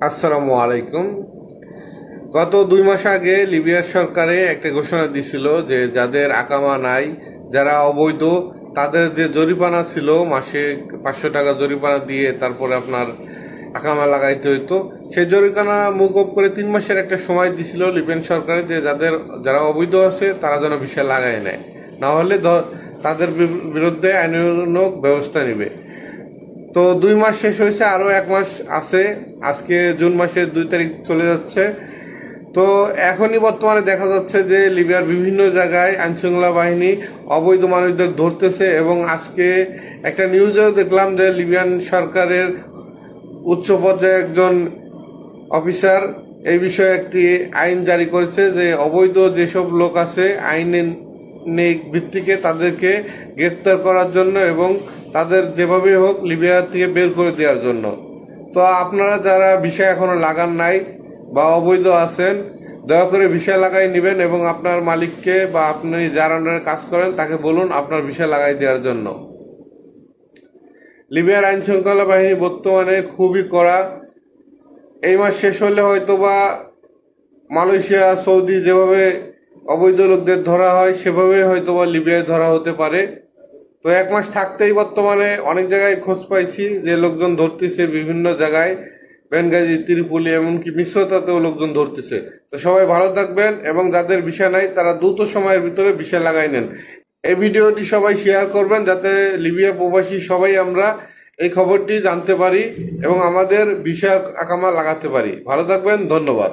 আসসালামু আলাইকুম। গত 2 মাস আগে লিবিয়ার সরকারে একটা ঘোষণা দিছিল যে যাদের আকামা নাই, যারা অবৈধ, তাদের যে জরিমানা ছিল মাসে 500 টাকা জরিমানা দিয়ে তারপরে আপনার আকামা লাগাইতে হইতো, সেই জরিমানা মুকুব করে 3 মাসের একটা সময় দিছিল লিবিয়ান সরকারে যে যারা অবৈধ আছে তারা যেন ভিসা লাগায় নেয়, না হলে তাদের বিরুদ্ধে আইনানুগ ব্যবস্থা নেবে। তো 2 মাস শেষ হয়েছে, আরও 1 মাস আছে। আজকে জুন মাসের 2 তারিখ চলে যাচ্ছে। তো এখনই বর্তমানে দেখা যাচ্ছে যে লিবিয়ার বিভিন্ন জায়গায় আইনশৃঙ্খলা বাহিনী অবৈধ মানুষদের ধরতেছে, এবং আজকে একটা নিউজেও দেখলাম যে লিবিয়ান সরকারের উচ্চ পর্যায়ে একজন অফিসার এই বিষয়ে একটি আইন জারি করেছে যে অবৈধ যেসব লোক আছে আইনের ভিত্তিকে তাদেরকে গ্রেপ্তার করার জন্য এবং তাদের যেভাবে হোক লিবিয়া থেকে বের করে দেওয়ার জন্য। তো আপনারা যারা ভিসা এখনো লাগান নাই বা অবৈধ আছেন, দয়া করে ভিসা লাগাই নেবেন এবং আপনার মালিককে বা আপনি যার আন্ডারে কাজ করেন তাকে বলুন আপনার ভিসা লাগাই দেওয়ার জন্য। লিবিয়ার আইন শৃঙ্খলা বাহিনী বর্তমানে খুবই কড়া। এই মাস শেষ হলে হয়তো বা মালয়েশিয়া, সৌদি যেভাবে অবৈধ লোকদের ধরা হয় সেভাবে হয়তো বা লিবিয়ায় ধরা হতে পারে। তো 1 মাস থাকতেই বর্তমানে অনেক জায়গায় খোঁজ পাইছি যে লোকজন ধরতেছে বিভিন্ন জায়গায়, বেনগাজি, ত্রিপুলি, এমনকি মিশ্রতাতেও লোকজন ধরতেছে। তো সবাই ভালো থাকবেন এবং যাদের ভিসা নাই তারা দ্রুত সময়ের ভিতরে ভিসা লাগাই নেন। এই ভিডিওটি সবাই শেয়ার করবেন যাতে লিবিয়া প্রবাসী সবাই আমরা এই খবরটি জানতে পারি এবং আমাদের ভিসা আকামা লাগাতে পারি। ভালো থাকবেন, ধন্যবাদ।